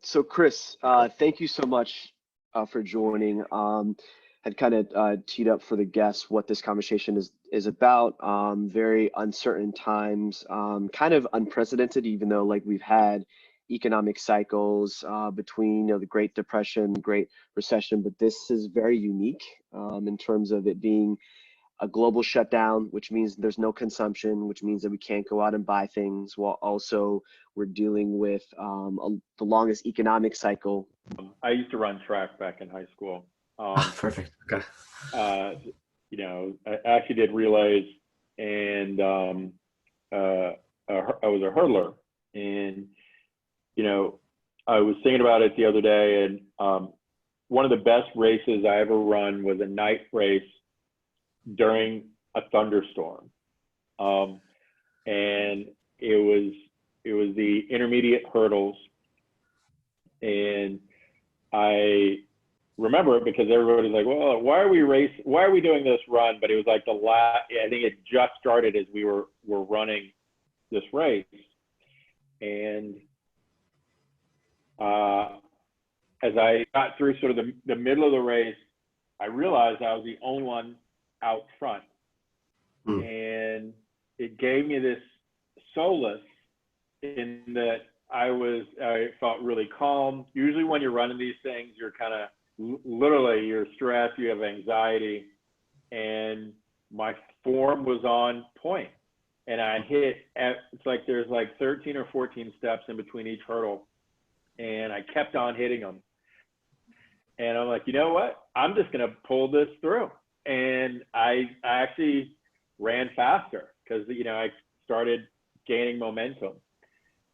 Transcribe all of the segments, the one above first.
So Chris, thank you so much for joining. Had kind of teed up for the guests what this conversation is about. Very uncertain times, kind of unprecedented, even though like we've had economic cycles between the Great Depression, Great Recession, but this is very unique in terms of it being a global shutdown, which means there's no consumption, which means that we can't go out and buy things, while also we're dealing with the longest economic cycle. I used to run track back in high school. Perfect. Okay. I actually did relays, and I was a hurdler. And, I was thinking about it the other day, and one of the best races I ever run was a night race during a thunderstorm. And it was the intermediate hurdles. And I remember it because everybody's like, well, why are we doing this run? But it was like I think it just started as we were running this race. And as I got through sort of the middle of the race, I realized I was the only one out front. And it gave me this solace in that I felt really calm. Usually when you're running these things, you're kind of literally, you're stressed, you have anxiety, and my form was on point. And I it's like there's like 13 or 14 steps in between each hurdle, and I kept on hitting them. And I'm like, you know what? I'm just gonna pull this through. And I actually ran faster because I started gaining momentum.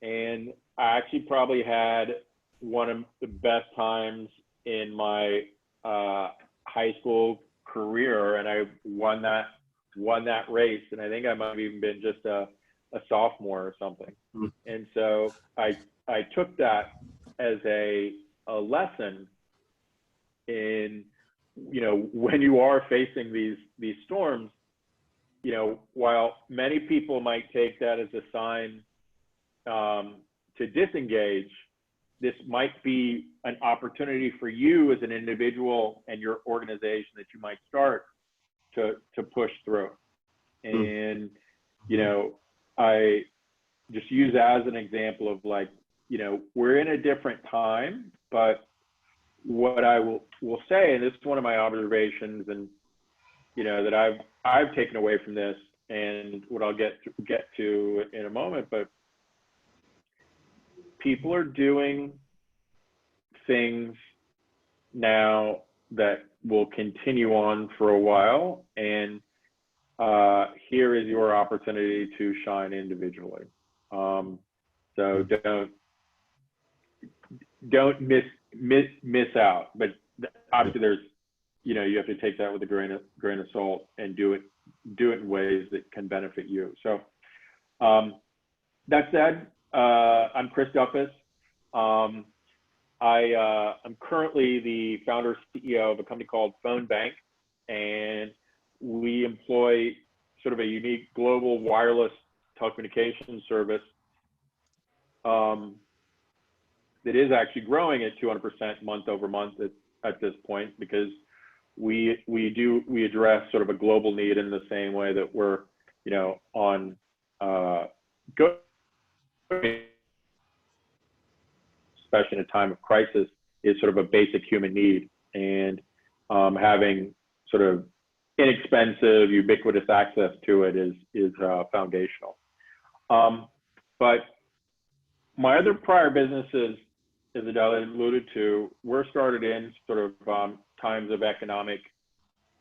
And I actually probably had one of the best times in my high school career, and I won that race. And I think I might have even been just a sophomore or something. And so I took that as a lesson in, when you are facing these storms, while many people might take that as a sign to disengage, this might be an opportunity for you as an individual and your organization that you might start to push through. And, I just use as an example of like, we're in a different time, but what I will say, and this is one of my observations, and that I've taken away from this, and what I'll get to in a moment, but people are doing things now that will continue on for a while, and here is your opportunity to shine individually. So don't miss out. But obviously, there's you have to take that with a grain of salt and do it in ways that can benefit you. So that said, I'm Chris Duffus. I'm currently the founder CEO of a company called Phone Bank, and we employ sort of a unique global wireless telecommunications service that is actually growing at 200% month over month at this point, because we address sort of a global need in the same way that we're on especially in a time of crisis, is sort of a basic human need, and having sort of inexpensive, ubiquitous access to it is foundational. But my other prior businesses, as Ade alluded to, were started in sort of times of economic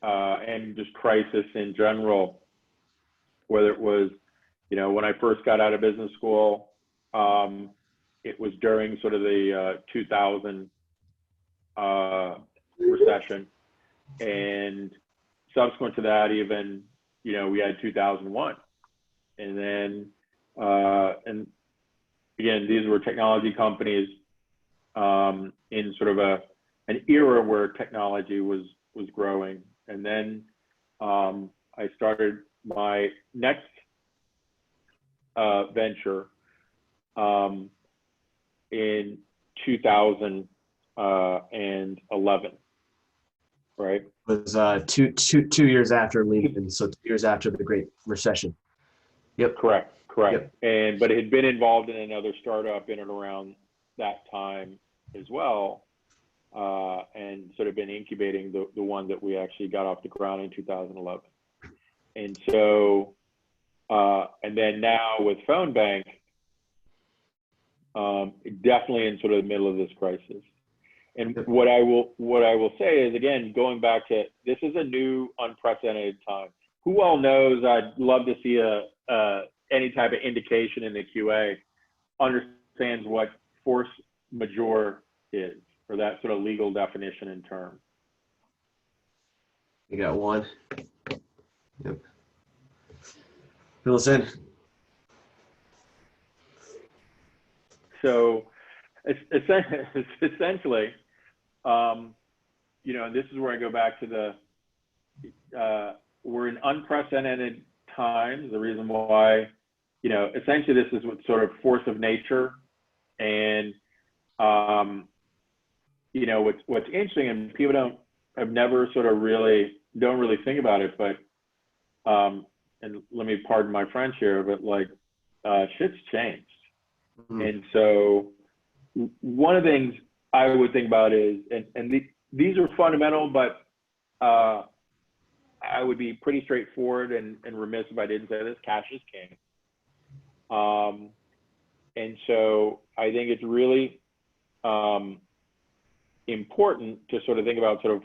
and just crisis in general. Whether it was, when I first got out of business school, it was during sort of the 2000 recession, and subsequent to that, even we had 2001, and then and again, these were technology companies in sort of an era where technology was growing. And then I started my next venture in 2011, right? It was two years after Lehman, so 2 years after the Great Recession. Yep. Correct. Yep. But it had been involved in another startup in and around that time as well, and sort of been incubating the one that we actually got off the ground in 2011. And so, and then now with Phone Bank, definitely in sort of the middle of this crisis. And what I will say is, again, going back to, this is a new unprecedented time. Who all knows, I'd love to see any type of indication in the QA understands what force majeure is, or that sort of legal definition and term. You got one. Yep. Fill us in. So essentially, you know, and this is where I go back to we're in unprecedented times. The reason why, you know, essentially this is what sort of force of nature. And, you know, what's interesting, and people have never sort of don't really think about it, but, and let me pardon my French here, but like, shit's changed. Mm-hmm. And so one of the things I would think about is, these are fundamental, but I would be pretty straightforward and remiss if I didn't say this: cash is king. And so I think it's really important to sort of think about sort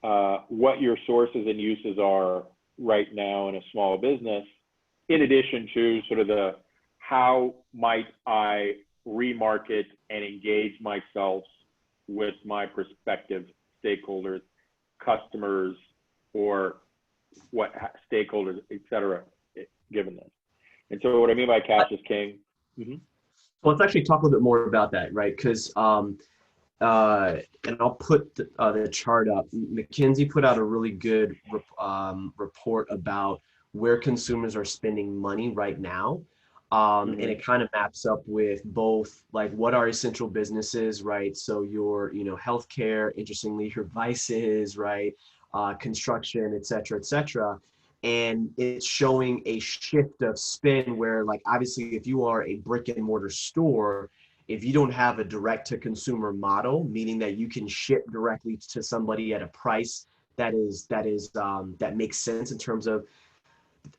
of what your sources and uses are right now in a small business, in addition to sort of how might I remarket and engage myself with my prospective stakeholders, customers, or what stakeholders, et cetera, given this. And so what I mean by cash is king. Mm-hmm. Well, let's actually talk a little bit more about that, right? Because, and I'll put the chart up. McKinsey put out a really good report about where consumers are spending money right now. And it kind of maps up with both, like, what are essential businesses, right? So your, you know, healthcare, interestingly, your vices, right? Construction, et cetera, et cetera. And it's showing a shift of spend where, like, obviously, if you are a brick and mortar store, if you don't have a direct to consumer model, meaning that you can ship directly to somebody at a price that makes sense in terms of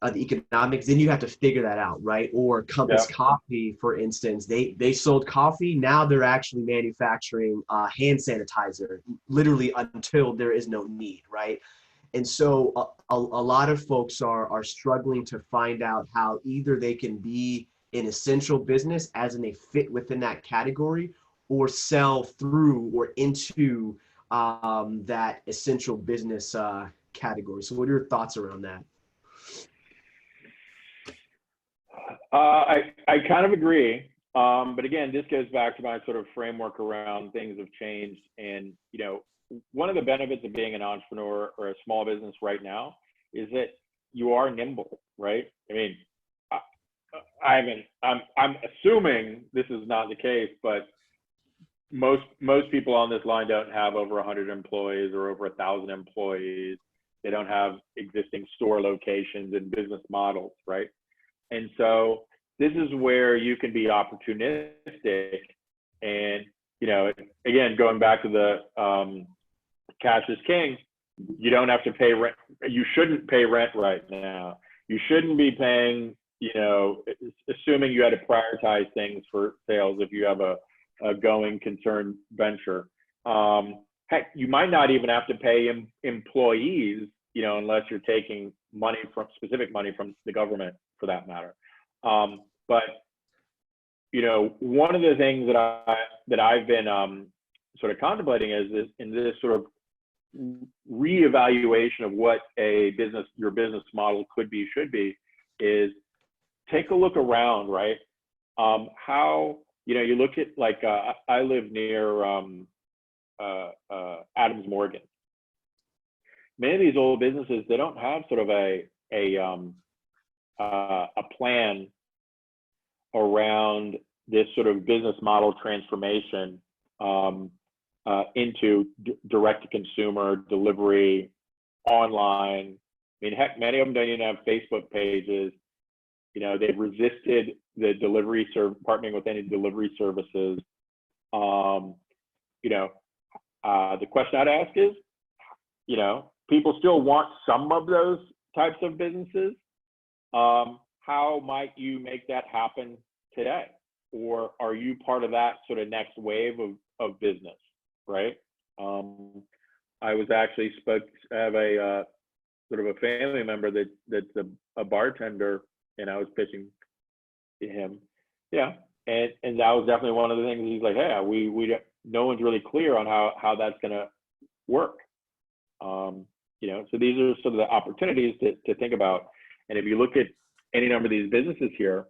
the economics, then you have to figure that out, right? Or Compass Coffee, for instance, they sold coffee. Now they're actually manufacturing hand sanitizer, literally until there is no need, right? And so a lot of folks are struggling to find out how either they can be an essential business as in they fit within that category, or sell through or into that essential business category. So what are your thoughts around that? I kind of agree. But again, this goes back to my sort of framework around things have changed. And, you know, one of the benefits of being an entrepreneur or a small business right now is that you are nimble, right? I mean, I'm assuming this is not the case, but most people on this line don't have over 100 employees or over 1,000 employees. They don't have existing store locations and business models, right? And so this is where you can be opportunistic. And, you know, again, going back to the cash is king, you don't have to pay rent. You shouldn't pay rent right now. You shouldn't be paying, you know, assuming you had to prioritize things for sales if you have a going concern venture. Heck, you might not even have to pay employees, you know, unless you're taking money from specific money from the government, for that matter. But, you know, one of the things that I've been sort of contemplating is this, in this sort of reevaluation of what your business model could be, should be, is take a look around, right? How, you know, you look at, like, I live near Adams Morgan. Many of these old businesses, they don't have sort of a plan around this sort of business model transformation into direct to consumer delivery, online. I mean, heck, many of them don't even have Facebook pages. You know, they've resisted the partnering with any delivery services. You know, the question I'd ask is, you know, people still want some of those types of businesses. How might you make that happen today? Or are you part of that sort of next wave of business, right? I was actually I have a sort of a family member that's a bartender, and I was pitching to him. Yeah, and that was definitely one of the things. He's like, hey, we no one's really clear on how that's gonna work. You know, so these are sort of the opportunities to think about. And if you look at any number of these businesses here,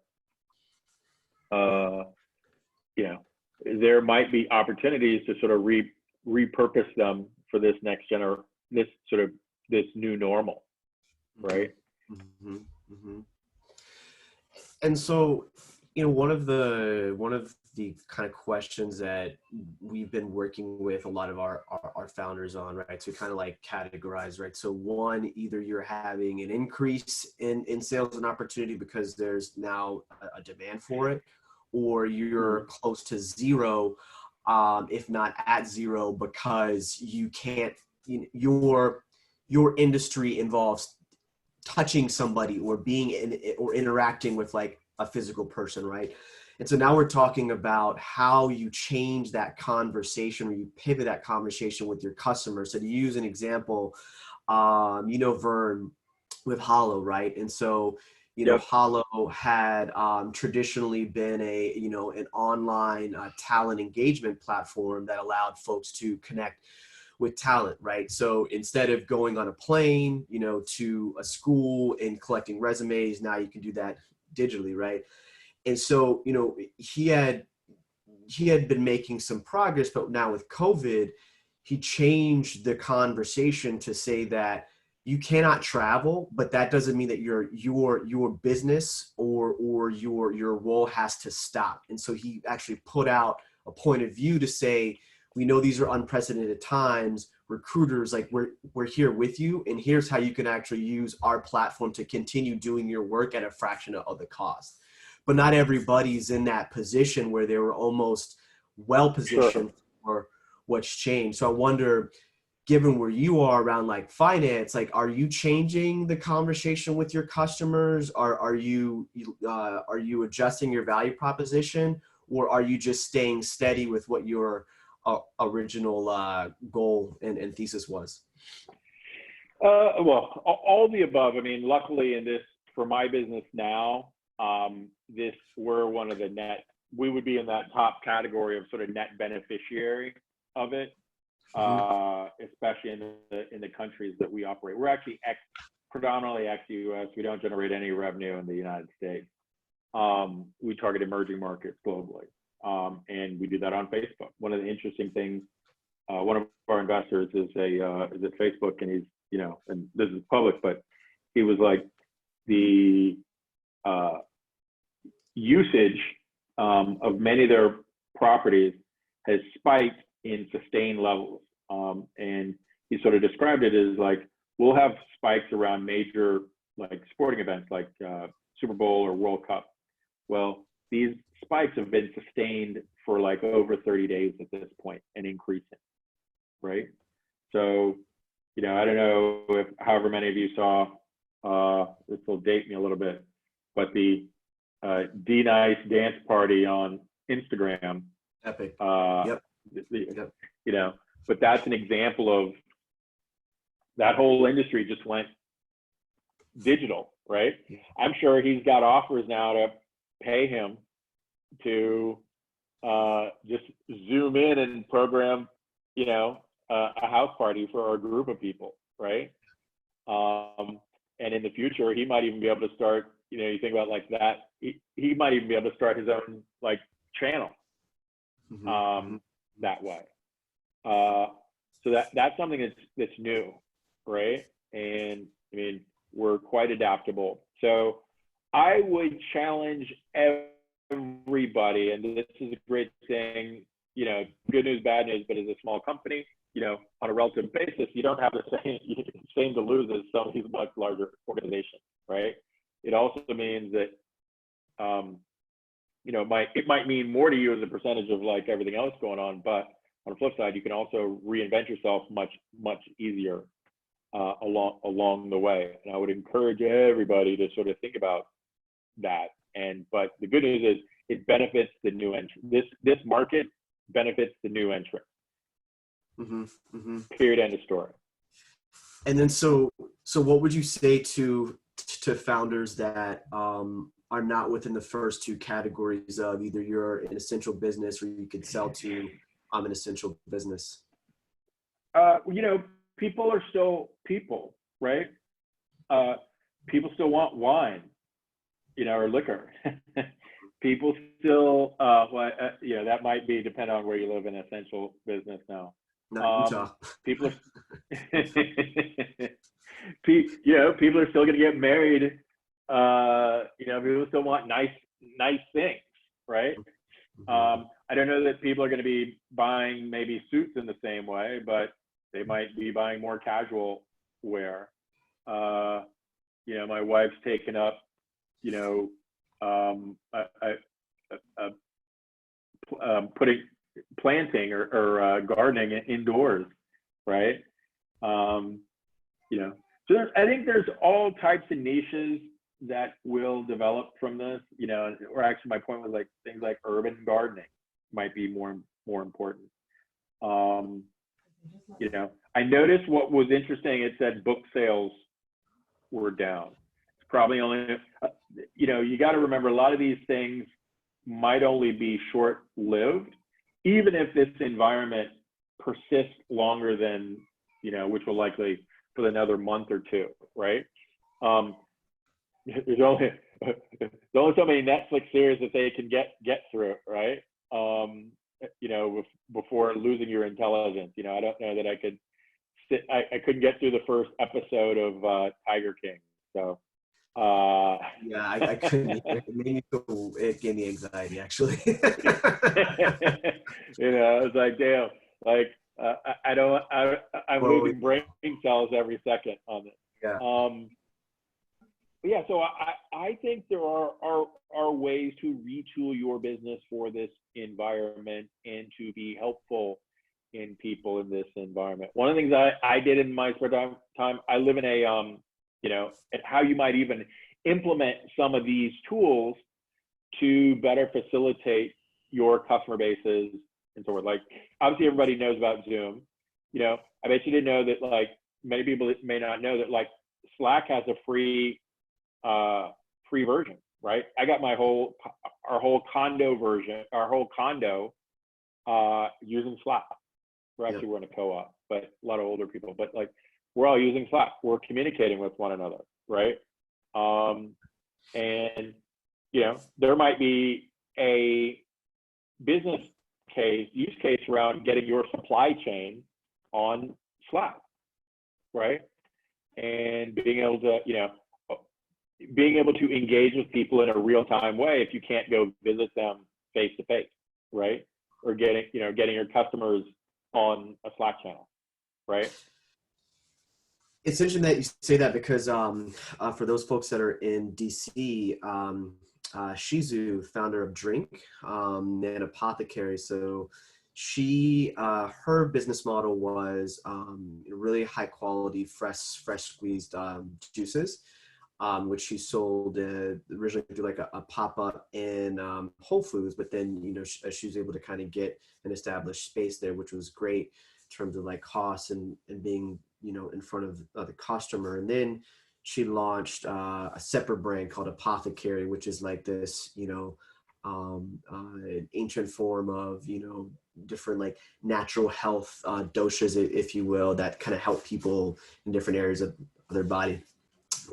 you know, there might be opportunities to sort of repurpose them for this this new normal, right? Mm-hmm. Mm-hmm. And so, you know, one of the kind of questions that we've been working with a lot of our founders on, right, to kind of like categorize, right? So one, either you're having an increase in sales and opportunity because there's now a demand for it, or you're close to zero, if not at zero, because you can't, your industry involves touching somebody or being or interacting with like a physical person, right? And so now we're talking about how you change that conversation, or you pivot that conversation with your customers. So to use an example, you know, Vern with Hollow, right? And so, you know, Hollow had traditionally been an online talent engagement platform that allowed folks to connect with talent, right? So instead of going on a plane, you know, to a school and collecting resumes, now you can do that digitally, right? And so, you know, he had been making some progress, but now with COVID, he changed the conversation to say that you cannot travel, but that doesn't mean that your business or your role has to stop. And so he actually put out a point of view to say, we know these are unprecedented times. Recruiters, like we're here with you, and here's how you can actually use our platform to continue doing your work at a fraction of the cost. But not everybody's in that position where they were almost well positioned for what's changed. So I wonder, given where you are around like finance, like, are you changing the conversation with your customers? Are you adjusting your value proposition, or are you just staying steady with what your original goal and thesis was? Well, all the above. I mean, luckily in this, for my business now, we're one of we would be in that top category of sort of net beneficiary of it, especially in the countries that we operate. We're actually predominantly ex-US. We don't generate any revenue in the United States. We target emerging markets globally. And we do that on Facebook. One of the interesting things, one of our investors is at Facebook, and he's, you know, and this is public, but he was like, the usage of many of their properties has spiked in sustained levels. And he sort of described it as like, we'll have spikes around major like sporting events like Super Bowl or World Cup. Well, these spikes have been sustained for like over 30 days at this point and increasing, right? So, you know, I don't know if however many of you saw, this will date me a little bit, but the D-Nice dance party on Instagram. Epic. Yep. You know, but that's an example of that whole industry just went digital, right? I'm sure he's got offers now to pay him to just zoom in and program, you know, a house party for a group of people, right? And in the future, he might even be able to start, you know, you think about like that, he might even be able to start his own like channel that way. So that's something that's new, right? And I mean, we're quite adaptable. So I would challenge everybody, and this is a great thing you know, good news, bad news, but as a small company, you know, on a relative basis, you don't have the same to lose as some of these much larger organizations, right? It also means that, you know, it might mean more to you as a percentage of like everything else going on, but on the flip side, you can also reinvent yourself much easier along the way. And I would encourage everybody to sort of think about that. But the good news is it benefits the new entrant. This market benefits the new entrant. Period. End of story. And then so what would you say to founders that are not within the first two categories of either you're an essential business or you could sell to an essential business? You know, people are still people, right? People still want wine, you know, or liquor. People still, you know, that might be depend on where you live in essential business now. Not Utah. People are, you know, people are still going to get married. You know, people still want nice things, right? I don't know that people are going to be buying maybe suits in the same way, but they might be buying more casual wear. You know, my wife's taken up, you know, planting or gardening indoors, right? You know, so I think there's all types of niches that will develop from this, you know, or actually my point was like things like urban gardening might be more important. You know, I noticed what was interesting. It said book sales were down. It's probably only, you know, you got to remember a lot of these things might only be short-lived, even if this environment persists longer than, you know, which will likely for another month or two, right? There's only so many Netflix series that they can get through, right? You know, before losing your intelligence. You know, I don't know that I could I couldn't get through the first episode of Tiger King. So yeah, I couldn't. It gave me anxiety, actually. You know, it's like, damn, like I'm losing brain cells every second on it. Yeah. Yeah, so I think there are ways to retool your business for this environment and to be helpful in people in this environment. One of the things I did in my spare time, I live in a, you know, and how you might even implement some of these tools to better facilitate your customer bases and so forth. Like, obviously everybody knows about Zoom. You know, I bet you didn't know that, like, many people may not know that, like, Slack has a free version, right? I got our whole condo using Slack. We're actually, we're in a co-op, but a lot of older people, but like, we're all using Slack. We're communicating with one another, right? And, you know, there might be a business use case around getting your supply chain on Slack, right? And being able to, you know, being able to engage with people in a real-time way if you can't go visit them face-to-face, right? Or getting your customers on a Slack channel, right? It's interesting that you say that because for those folks that are in DC, Shizu, founder of Drink, and Apothecary. So she, her business model was really high quality, fresh squeezed juices, which she sold originally through like a pop-up in Whole Foods, but then, you know, she was able to kind of get an established space there, which was great in terms of like costs and being, you know, in front of the customer. And then she launched a separate brand called Apothecary, which is like this, you know, an ancient form of, you know, different like natural health doshas, if you will, that kind of help people in different areas of their body.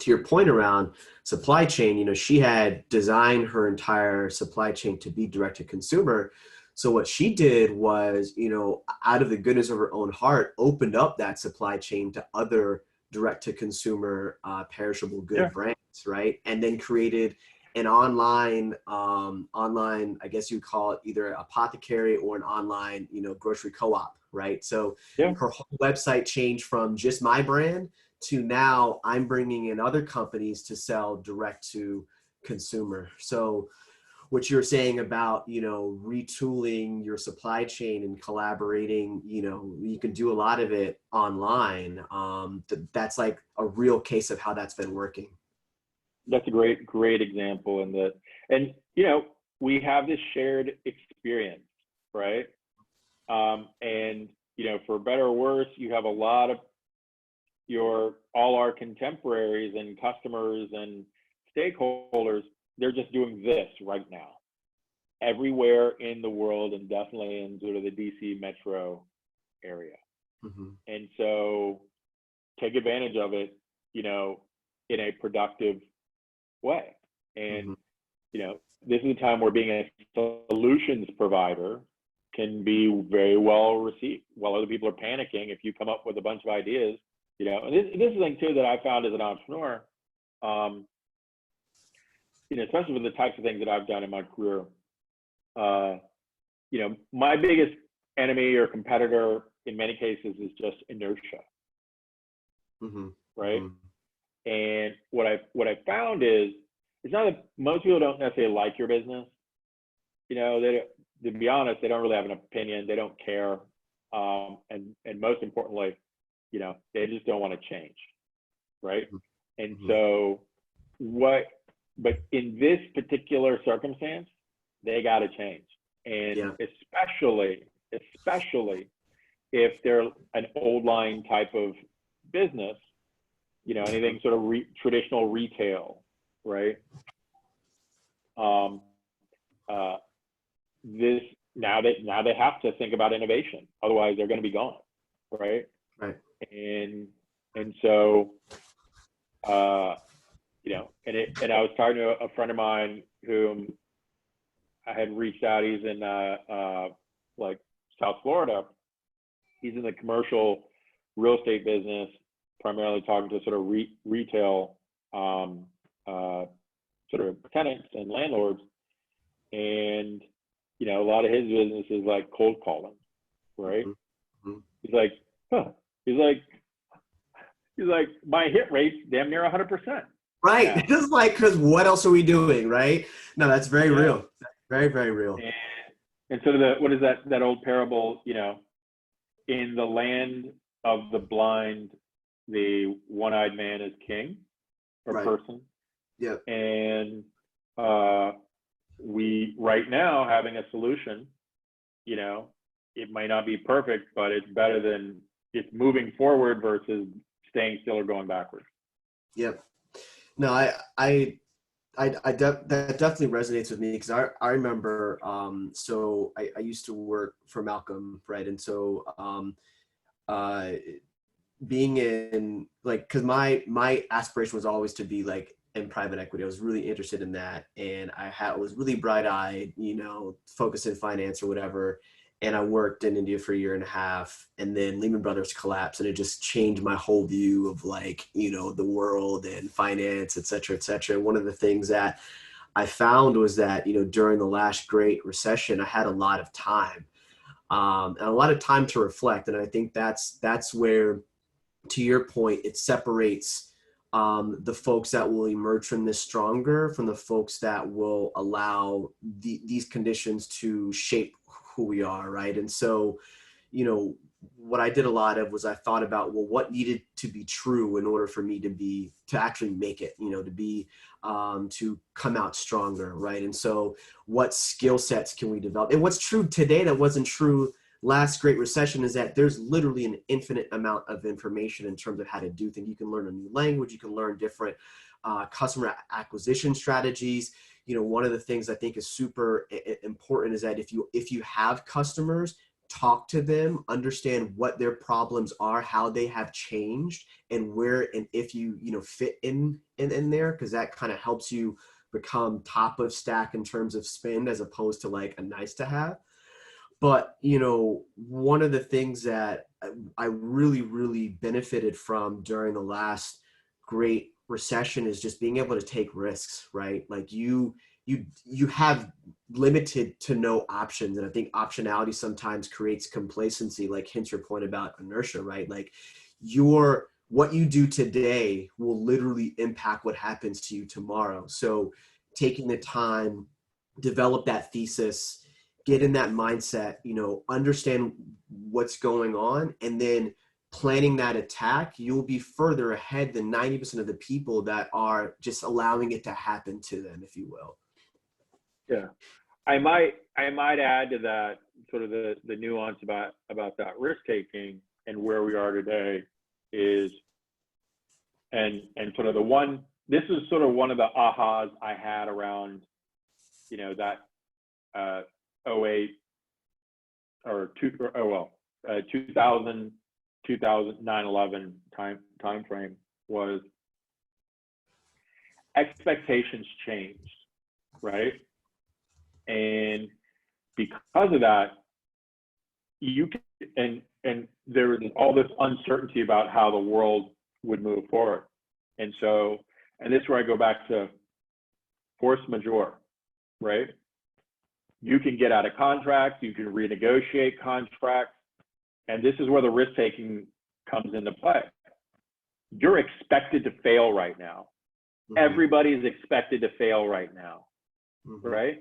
To your point around supply chain, you know, she had designed her entire supply chain to be direct to consumer. So what she did was, you know, out of the goodness of her own heart, opened up that supply chain to other direct to consumer perishable good brands, right? And then created an online, I guess you'd call it either apothecary or an online, grocery co-op, right? So Yeah. her whole website changed from just my brand to now I'm bringing in other companies to sell direct to consumer. So what you're saying about, retooling your supply chain and collaborating, you can do a lot of it online. That's like a real case of how that's been working. That's a great example. And we have this shared experience, right? And, for better or worse, you have a lot of all our contemporaries and customers and stakeholders, they're just doing this right now, everywhere in the world, and definitely in sort of the DC metro area. Mm-hmm. And so take advantage of it, in a productive way. And, Mm-hmm. This is a time where being a solutions provider can be very well received. While other people are panicking, if you come up with a bunch of ideas, and this is the thing too that I found as an entrepreneur, especially with the types of things that I've done in my career, my biggest enemy or competitor in many cases is just inertia, Mm-hmm. right? Mm-hmm. And what I found is, it's not that most people don't necessarily like your business. To be honest, they don't really have an opinion. They don't care. And most importantly, they just don't want to change, right? And Mm-hmm. so but in this particular circumstance, they got to change. And especially if they're an old line type of business, anything sort of traditional retail, right? This now they have to think about innovation, otherwise they're going to be gone, right? Right. And so and I was talking to a friend of mine whom I had reached out. He's in like South Florida. He's in the commercial real estate business, primarily talking to sort of retail sort of tenants and landlords. And a lot of his business is like cold calling, right? Mm-hmm. He's like, he's like, my hit rate's damn near 100%. Right. Yeah. Just like, because what else are we doing, right? No, that's very real. Very, very real. And so what is that old parable, in the land of the blind, the one-eyed man is king or person. Yeah. And we right now having a solution, it might not be perfect, but it's better than it's moving forward versus staying still or going backwards. Yep. No, that definitely resonates with me, because I remember, so I used to work for Malcolm, right? And so being in, like, because my aspiration was always to be like in private equity. I was really interested in that, and was really bright-eyed, focused in finance or whatever. And I worked in India for 1.5 years, and then Lehman Brothers collapsed, and it just changed my whole view of like, the world and finance, et cetera, et cetera. One of the things that I found was that, during the last great recession, I had a lot of time, and a lot of time to reflect. And I think that's where, to your point, it separates the folks that will emerge from this stronger from the folks that will allow these conditions to shape who we are, right? And so, what I did a lot of was I thought about, well, what needed to be true in order for me to actually make it, to come out stronger, right? And so what skill sets can we develop? And what's true today that wasn't true last great recession is that there's literally an infinite amount of information in terms of how to do things. You can learn a new language, you can learn different customer acquisition strategies. One of the things I think is super important is that if you have customers, talk to them, understand what their problems are, how they have changed, and where, and if you fit in there, because that kind of helps you become top of stack in terms of spend, as opposed to like a nice to have. But, one of the things that I really, really benefited from during the last great recession is just being able to take risks, right? Like you have limited to no options. And I think optionality sometimes creates complacency, like hence your point about inertia, right? Like what you do today will literally impact what happens to you tomorrow. So taking the time, develop that thesis, get in that mindset, understand what's going on, and then planning that attack, you'll be further ahead than 90% of the people that are just allowing it to happen to them, if you will. Yeah. I might add to that sort of the nuance about that risk taking and where we are today is, and sort of this is sort of one of the ahas I had around, that 08 or 2000, 9/11 time frame was expectations changed, right? And because of that, and there was all this uncertainty about how the world would move forward. And this is where I go back to force majeure, right? You can get out of contracts, you can renegotiate contracts, and this is where the risk taking comes into play. You're expected to fail right now. Mm-hmm. Everybody's expected to fail right now, mm-hmm. right?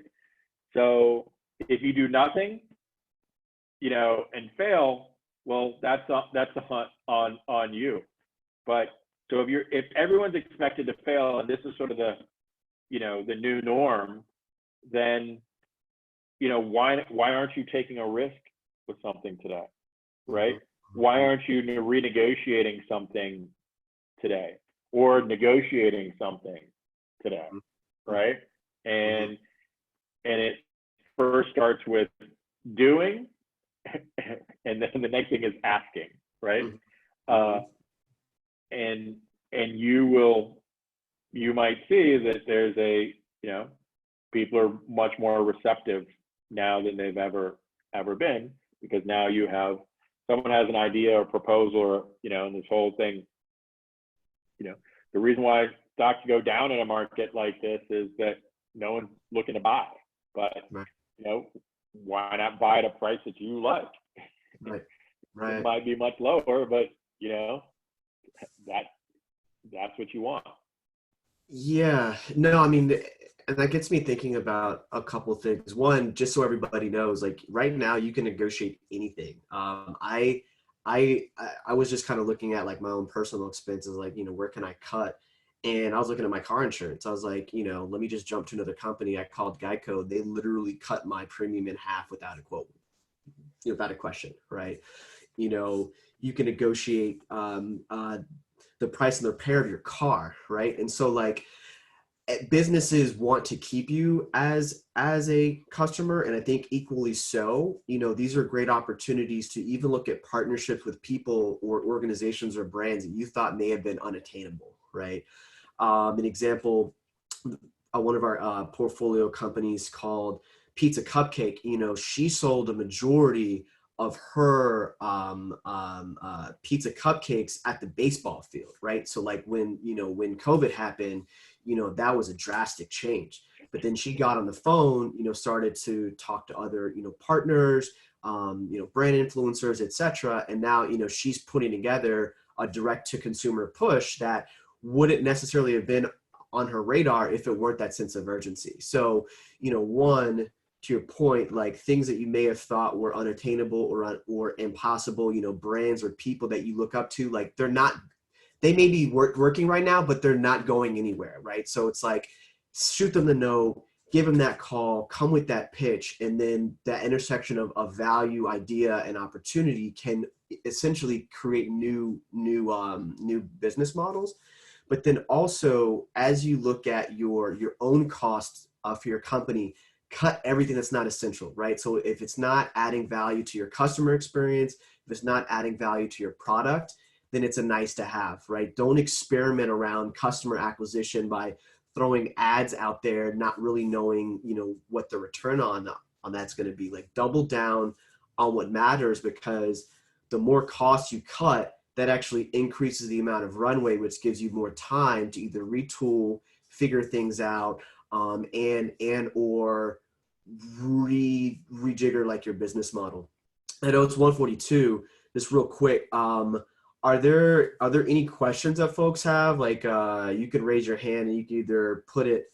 So if you do nothing, and fail, well, that's on you. But so if everyone's expected to fail, and this is sort of the new norm, then why aren't you taking a risk with something today, right? Mm-hmm. Why aren't you renegotiating something today or negotiating something today, right? And it first starts with doing, and then the next thing is asking, right? And you might see that there's people are much more receptive now than they've ever been, because now someone has an idea or proposal, or and this whole thing, the reason why stocks go down in a market like this is that no one's looking to buy, but why not buy at a price that you like? Right. It might be much lower, but that's what you want. Yeah, no, I mean, and that gets me thinking about a couple of things. One, just so everybody knows, like right now you can negotiate anything. I was just kind of looking at like my own personal expenses, like, where can I cut? And I was looking at my car insurance. I was like, let me just jump to another company. I called Geico. They literally cut my premium in half without a quote, without a question, right? You can negotiate the price and the repair of your car, right? And so like businesses want to keep you as a customer, and I think equally so, these are great opportunities to even look at partnerships with people or organizations or brands that you thought may have been unattainable, right? An example, one of our portfolio companies called Pizza Cupcake, she sold a majority of her pizza cupcakes at the baseball field, right? So like when COVID happened, that was a drastic change. But then she got on the phone, started to talk to other, partners, brand influencers, etc. And now, she's putting together a direct to consumer push that wouldn't necessarily have been on her radar if it weren't that sense of urgency. So, one, to your point, like things that you may have thought were unattainable or impossible, brands or people that you look up to, like they may be working right now, but they're not going anywhere, right? So it's like, shoot them the note, give them that call, come with that pitch, and then that intersection of value, idea, and opportunity can essentially create new business models. But then also, as you look at your own costs for your company, cut everything that's not essential, right? So if it's not adding value to your customer experience, if it's not adding value to your product, then it's a nice to have, right? Don't experiment around customer acquisition by throwing ads out there, not really knowing, what the return on that's going to be. Like double down on what matters, because the more costs you cut, that actually increases the amount of runway, which gives you more time to either retool, figure things out, and or rejigger like your business model. I know it's 1:42. Just real quick, are there any questions that folks have? Like you can raise your hand and you can either put it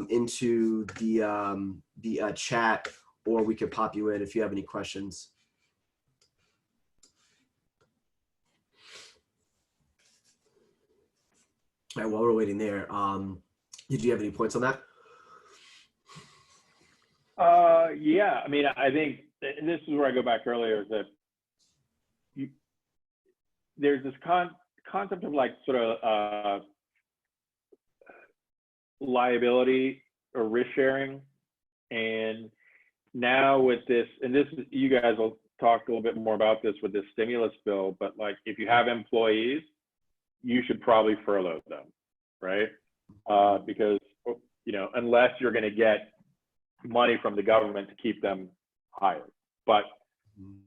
into the chat, or we could pop you in if you have any questions. All right, while we're waiting there, did you have any points on that? Yeah, I mean, I think, and this is where I go back earlier, is that there's this concept of like sort of liability or risk sharing. And now with this, and this, you guys will talk a little bit more about this with this stimulus bill, but like if you have employees, you should probably furlough them, right? Because, you know, unless you're going to get money from the government to keep them hired. But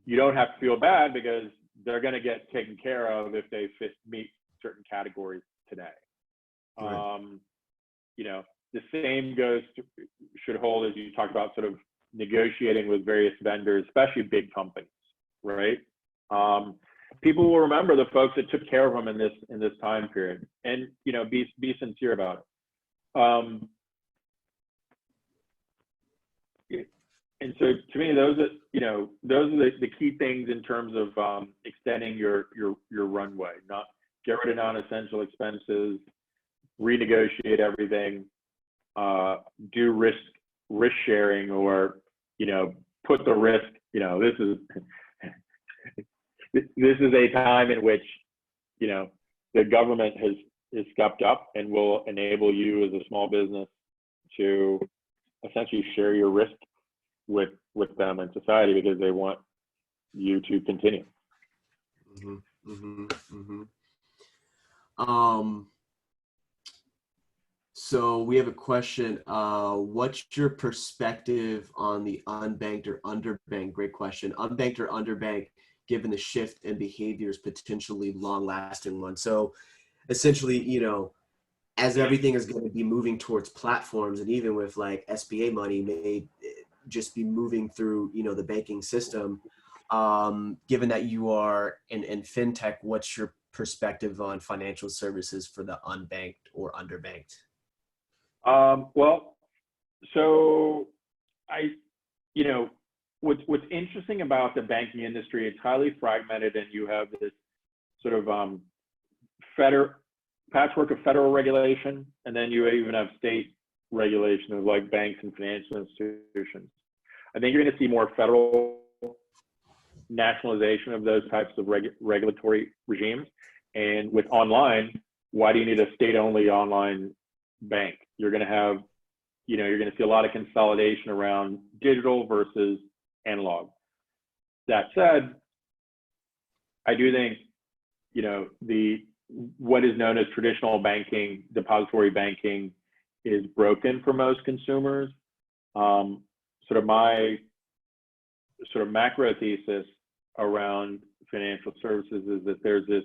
you don't have to feel bad because they're going to get taken care of if they meet certain categories today. Right. You know, the same should hold as you talk about sort of negotiating with various vendors, especially big companies, right? People will remember the folks that took care of them in this time period, and you know, be sincere about it. And so to me, those are the key things in terms of extending your runway. Not get rid of non-essential expenses, renegotiate everything, do risk sharing, or you know, put the risk. You know, this is a time in which, you know, the government has stepped up and will enable you as a small business to essentially share your risk with them in society because they want you to continue. So we have a question. What's your perspective on the unbanked or underbanked? Great question. Unbanked or underbanked, given the shift in behaviors, potentially long-lasting one. So essentially, you know, as everything is going to be moving towards platforms, and even with like SBA money may just be moving through, you know, the banking system, given that you are in fintech, what's your perspective on financial services for the unbanked or underbanked? Well, so you know, what's interesting about the banking industry, it's highly fragmented, and you have this sort of patchwork of federal regulation, and then you even have state regulation of like banks and financial institutions. I think you're going to see more federal nationalization of those types of regulatory regimes. And with online, why do you need a state-only online bank? You're going to have, you know, you're going to see a lot of consolidation around digital versus analog. That said, I do think, you know, what is known as traditional banking, depository banking, is broken for most consumers. Sort of my sort of macro thesis around financial services is that there's this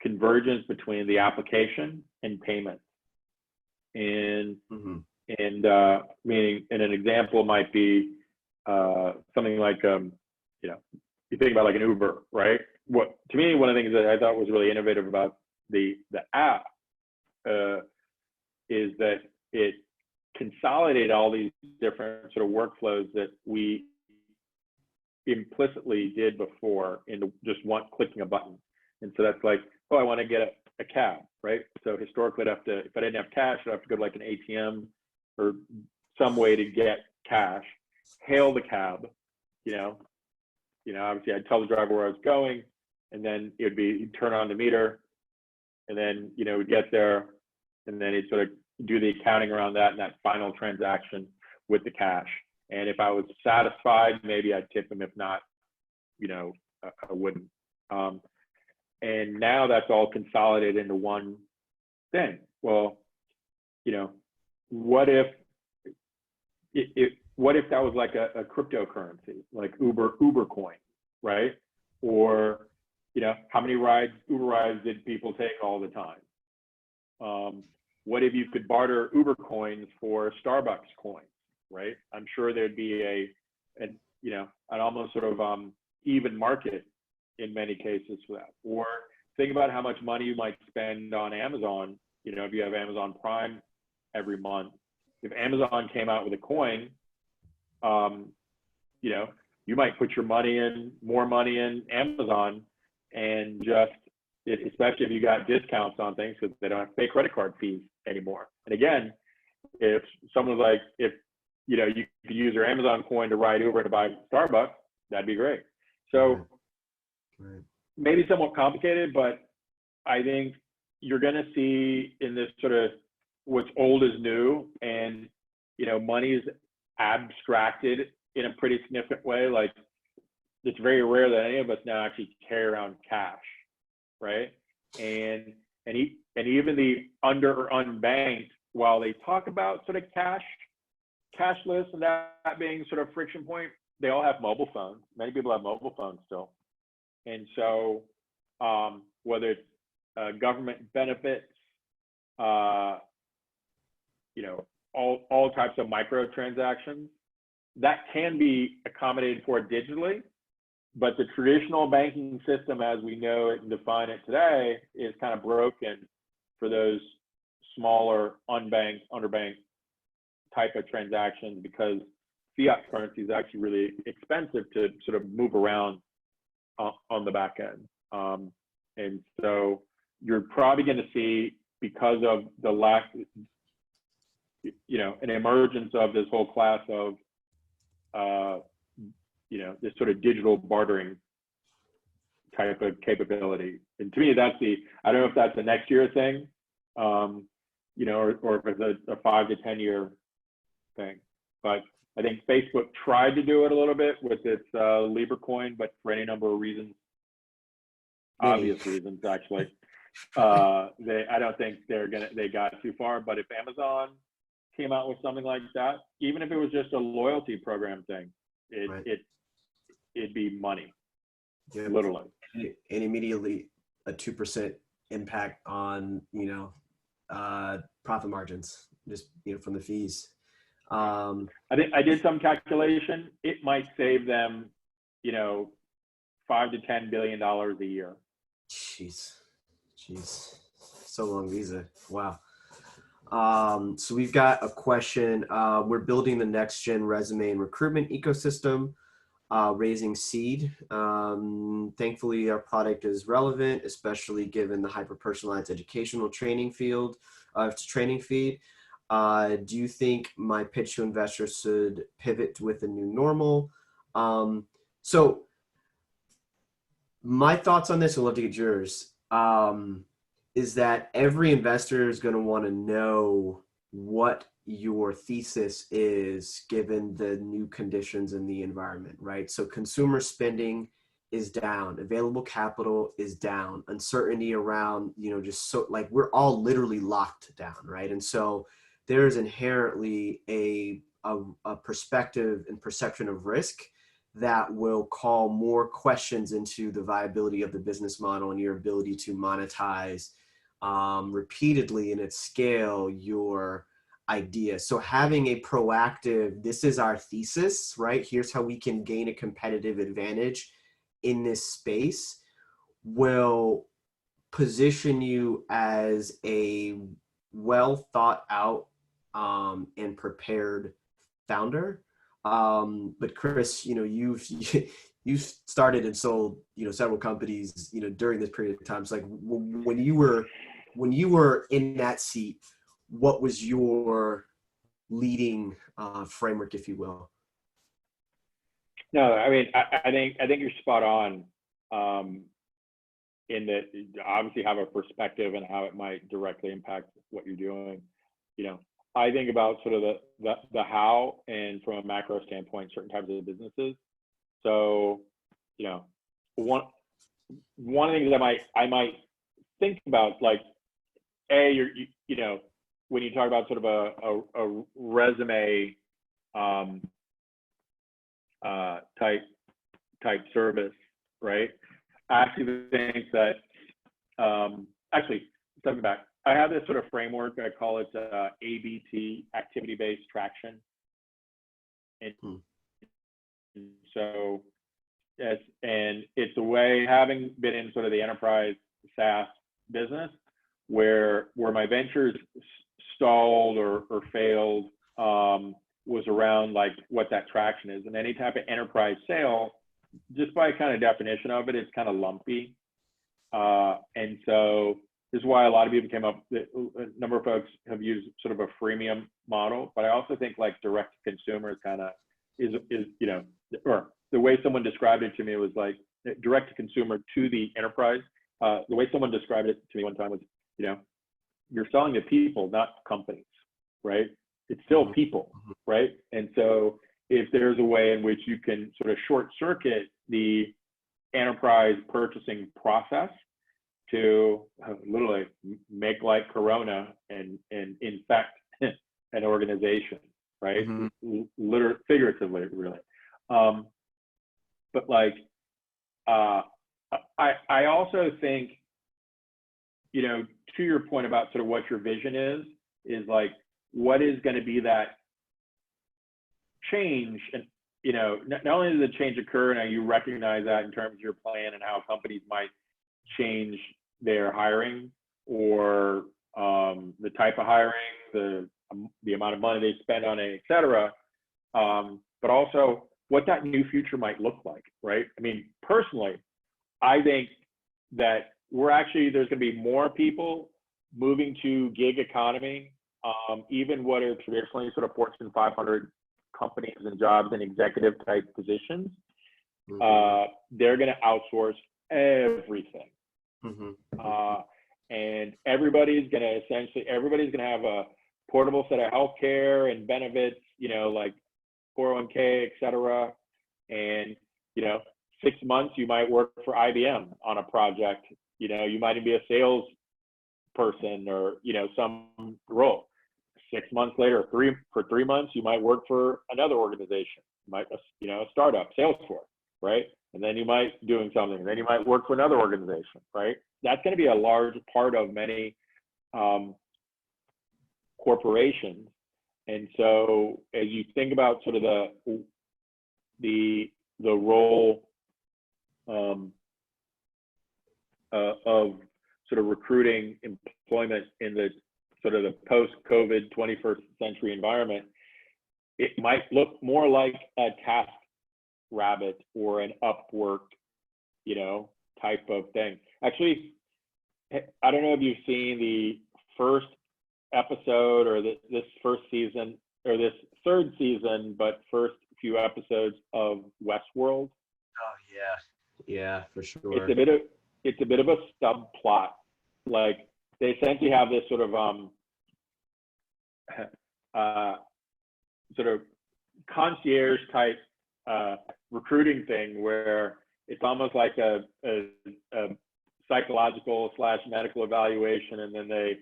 convergence between the application and payment. And meaning, and an example might be something like you know, you think about like an Uber, right? What to me, one of the things that I thought was really innovative about the app is that it consolidated all these different sort of workflows that we implicitly did before into just clicking a button. And so that's like, oh, I want to get a cab, right? So historically, if I didn't have cash, I'd have to go to like an ATM or some way to get cash, hail the cab, you know, obviously I'd tell the driver where I was going, and then it would be, he'd turn on the meter, and then, you know, we'd get there, and then he'd sort of do the accounting around that and that final transaction with the cash. And if I was satisfied, maybe I'd tip him. If not, you know, I wouldn't. And now that's all consolidated into one thing. Well, you know, what if that was like a cryptocurrency, like Uber coin, right? Or how many Uber rides did people take all the time? What if you could barter Uber coins for Starbucks coins, right? I'm sure there'd be an almost sort of even market in many cases for that. Or think about how much money you might spend on Amazon. If you have Amazon Prime every month, if Amazon came out with a coin, you might put your more money in Amazon, and especially if you got discounts on things because they don't have to pay credit card fees anymore. And again, if someone's like, if you could use your Amazon coin to ride Uber to buy Starbucks, that'd be great. So right. Maybe somewhat complicated, but I think you're going to see in this sort of what's old is new, and money is abstracted in a pretty significant way. Like, it's very rare that any of us now actually carry around cash, right? And even the under or unbanked, while they talk about sort of cashless and that being sort of friction point, they all have mobile phones. Many people have mobile phones still. And so whether it's government benefits, all types of microtransactions, that can be accommodated for digitally, but the traditional banking system as we know it and define it today is kind of broken for those smaller, unbanked, underbanked type of transactions, because fiat currency is actually really expensive to sort of move around on the back end. And so you're probably going to see, because of the lack, an emergence of this whole class of, this sort of digital bartering type of capability. And to me, I don't know if that's a next year thing, or if it's a 5 to 10 year thing. But I think Facebook tried to do it a little bit with its Libra coin, but for any number of reasons, obvious reasons actually, I don't think they got too far. But if Amazon came out with something like that, even if it was just a loyalty program thing, it'd be money, literally. And immediately a 2% impact on profit margins, just from the fees. I think I did some calculation. It might save them, $5 to $10 billion a year. Jeez, so long visa. Wow. So we've got a question. We're building the next gen resume and recruitment ecosystem, raising seed. Thankfully, our product is relevant, especially given the hyper-personalized educational training feed. Do you think my pitch to investors should pivot with a new normal? So my thoughts on this, I'd love to get yours, is that every investor is going to want to know what your thesis is given the new conditions in the environment, right? So consumer spending is down, available capital is down, uncertainty around, just so like we're all literally locked down, right? And so there is inherently a perspective and perception of risk that will call more questions into the viability of the business model and your ability to monetize repeatedly and at scale your idea. So having a proactive, this is our thesis, right? Here's how we can gain a competitive advantage in this space, will position you as a well thought out and prepared founder. But Chris, you've started and sold, several companies, during this period of time. So like when you were in that seat, what was your leading framework, if you will? No, I mean, I think you're spot on in that you obviously have a perspective and how it might directly impact what you're doing. I think about sort of the how, and from a macro standpoint, certain types of businesses. So, one of the things I might think about, like, when you talk about sort of a resume type service, right? I actually think that, actually, stepping back, I have this sort of framework. I call it ABT, activity-based traction. And so, and it's a way, having been in sort of the enterprise SaaS business, where my ventures stalled or failed, was around like what that traction is. And any type of enterprise sale, just by kind of definition of it, it's kind of lumpy. And so this is why a lot of people came up, a number of folks have used sort of a freemium model, but I also think like direct to consumer is kind of, is, you know, or the way someone described it to me was like direct to consumer to the enterprise. The way someone described it to me one time was, you know, you're selling to people, not companies, right? It's still people, right? And so if there's a way in which you can sort of short circuit the enterprise purchasing process to literally make like Corona and infect an organization, right? Literally, figuratively, really. But like, I also think, you know, to your point about sort of what your vision is like, what is going to be that change? And, you know, not only does the change occur, now you recognize that in terms of your plan and how companies might change their hiring or the type of hiring, the amount of money they spend on it, et cetera. But also what that new future might look like, right? I mean, personally, I think that there's going to be more people moving to gig economy, even what are traditionally sort of Fortune 500 companies and jobs and executive type positions. They're going to outsource everything. And everybody's going to have a portable set of healthcare and benefits, you know, like 401k, et cetera. And, you know, 6 months, you might work for IBM on a project. You know, you might be a sales person or, you know, some role. 6 months later, for 3 months, you might work for another organization, you know, a startup, Salesforce, right? And then you might be doing something, and then you might work for another organization, right? That's going to be a large part of many corporations. And so as you think about sort of the role of sort of recruiting employment in the sort of the post-COVID 21st century environment, it might look more like a TaskRabbit or an Upwork, you know, type of thing. Actually, I don't know if you've seen the first episode or this first season or this third season, but first few episodes of Westworld. Oh yeah, for sure. It's a bit of a subplot. Like they essentially have this sort of concierge type recruiting thing where it's almost like a psychological / medical evaluation, and then they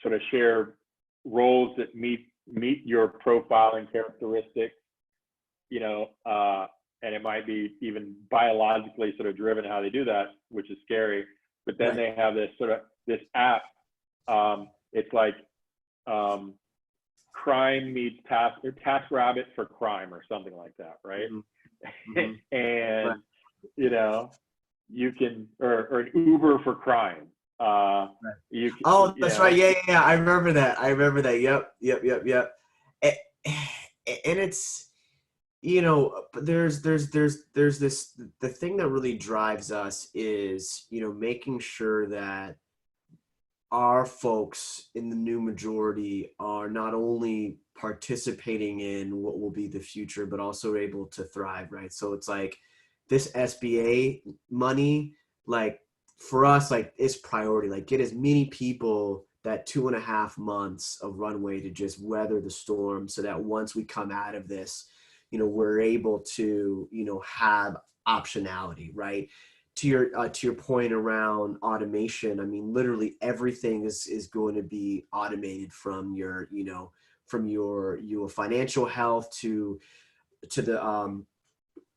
sort of share roles that meet your profile and characteristics, you know, and it might be even biologically sort of driven how they do that, which is scary. But then they have this app. It's like crime meets TaskRabbit for crime or something like that, right? And you know, you can or an Uber for crime. That's right. Yeah. I remember that. Yep. And it's, you know, there's this, the thing that really drives us is, you know, making sure that our folks in the new majority are not only participating in what will be the future, but also able to thrive, right? So it's like this SBA money, like for us, like it's priority, like get as many people that 2.5 months of runway to just weather the storm so that once we come out of this, you know, we're able to, you know, have optionality, right? To your point around automation, I mean, literally everything is going to be automated from your, you know, from your financial health to the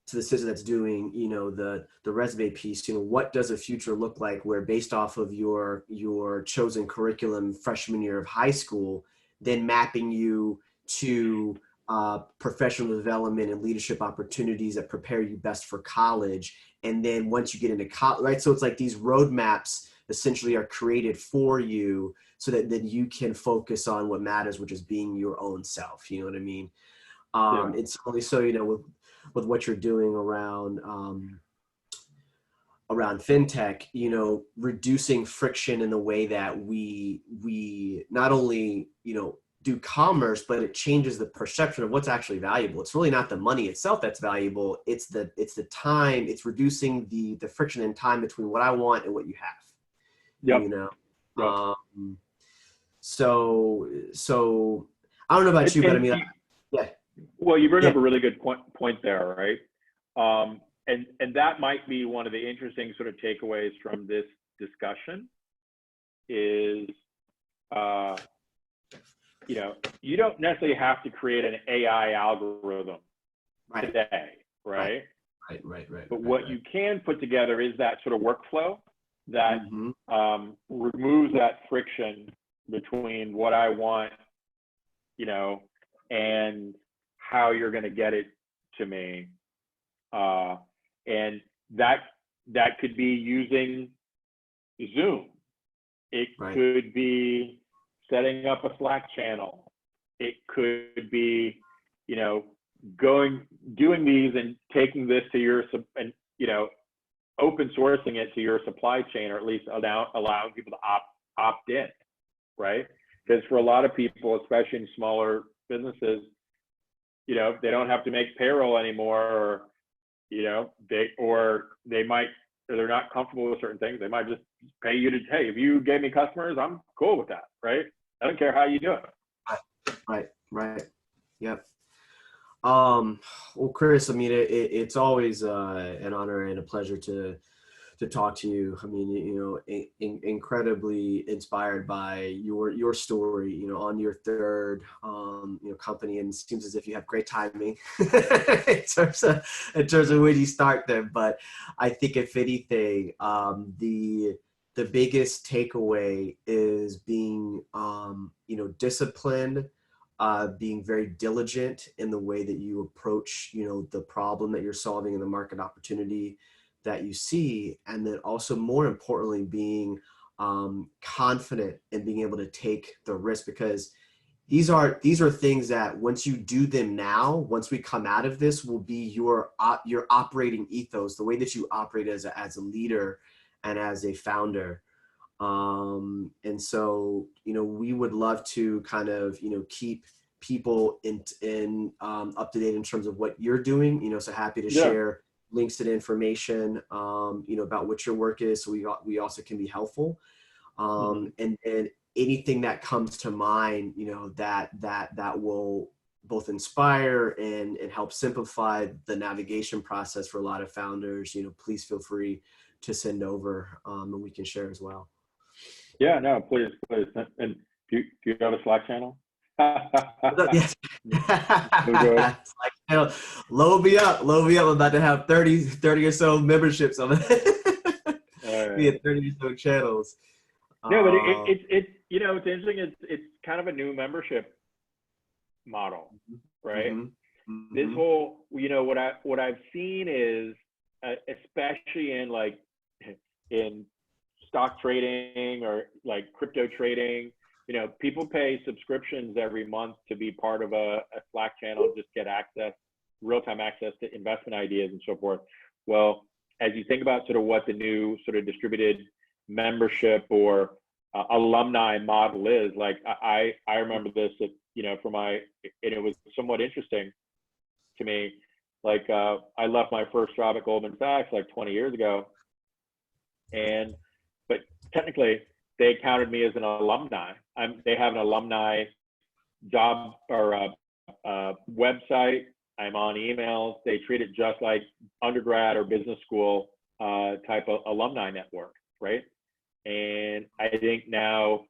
to the citizen that's doing, the resume piece, what does a future look like where based off of your chosen curriculum freshman year of high school, then mapping you to professional development and leadership opportunities that prepare you best for college. And then once you get into college, right? So it's like these roadmaps essentially are created for you so that then you can focus on what matters, which is being your own self. You know what I mean? Yeah. It's only so, with what you're doing around fintech, reducing friction in the way that we not only, do commerce, but it changes the perception of what's actually valuable. It's really not the money itself that's valuable. It's the time. It's reducing the friction in time between what I want and what you have. Yep. Yep. So I don't know about you, but I mean, yeah. Well, you bring up a really good point there, right? And that might be one of the interesting sort of takeaways from this discussion is, you don't necessarily have to create an AI algorithm today, right? Right. But what you can put together is that sort of workflow that removes that friction between what I want, and how you're going to get it to me. And that could be using Zoom. It could be setting up a Slack channel. It could be, doing these and taking this to your, and, open sourcing it to your supply chain, or at least allowing people to opt in, right? Because for a lot of people, especially in smaller businesses, they don't have to make payroll anymore, or they're not comfortable with certain things. They might just pay you to, hey, if you gave me customers, I'm cool with that, right? I don't care how you do it. Right. Yep. Well, Chris, I mean, it's always an honor and a pleasure to talk to you. I mean, incredibly inspired by your story, on your third, company, and it seems as if you have great timing in terms of when you start them. But I think if anything, the biggest takeaway is being, disciplined, being very diligent in the way that you approach, the problem that you're solving and the market opportunity that you see. And then also, more importantly, being confident and being able to take the risk, because these are things that once you do them now, once we come out of this, will be your operating ethos, the way that you operate as a leader and as a founder. And so, we would love to kind of, keep people in up to date in terms of what you're doing, so happy to share links to the information, about what your work is. So we also can be helpful. And anything that comes to mind, that will both inspire and help simplify the navigation process for a lot of founders, please feel free to send over, and we can share as well. Yeah, no, please. And do you have a Slack channel? Yes. Load me up. I'm about to have 30 or so memberships on it. We had 30 or so channels. No, but it's it's interesting. It's kind of a new membership model, right? This whole, what I've seen is, especially in stock trading or like crypto trading, people pay subscriptions every month to be part of a Slack channel, just get real-time access to investment ideas and so forth. Well, as you think about sort of what the new sort of distributed membership or alumni model is, like I remember this, and it was somewhat interesting to me. Like I left my first job at Goldman Sachs like 20 years ago, but technically they counted me as an alumni. They have an alumni job or website. I'm on emails. They treat it just like undergrad or business school type of alumni network, right? And I think now,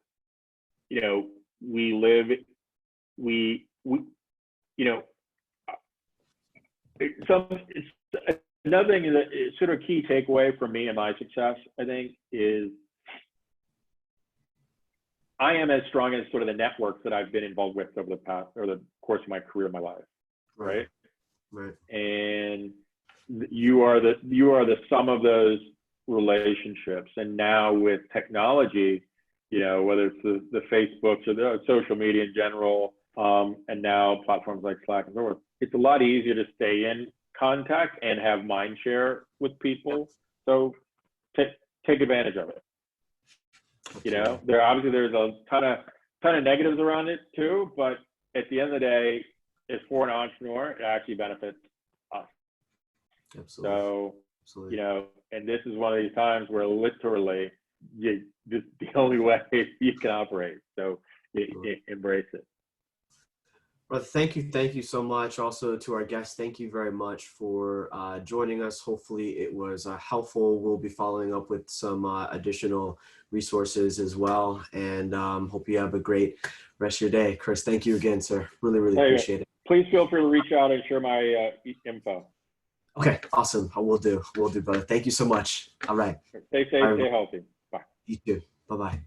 another thing that is sort of key takeaway for me and my success, I think, is I am as strong as sort of the networks that I've been involved with over the course of my career, my life, right? Right. And you are the sum of those relationships. And now with technology, you know, whether it's the Facebooks or the social media in general, and now platforms like Slack and so forth, it's a lot easier to stay in contact and have mind share with people. So take advantage of it. You know, there's a ton of negatives around it too, but at the end of the day, it's for an entrepreneur, it actually benefits us. Absolutely. So, Absolutely. you know, and this is one of these times where literally this is the only way you can operate. So embrace it. Well, thank you so much. Also to our guests, thank you very much for joining us. Hopefully it was helpful. We'll be following up with some additional resources as well. And hope you have a great rest of your day. Chris, thank you again, sir. Really appreciate it. Please feel free to reach out and share my info. Okay, awesome. We'll do, brother. Thank you so much. All right. Stay safe, stay healthy. Bye. You too. Bye-bye.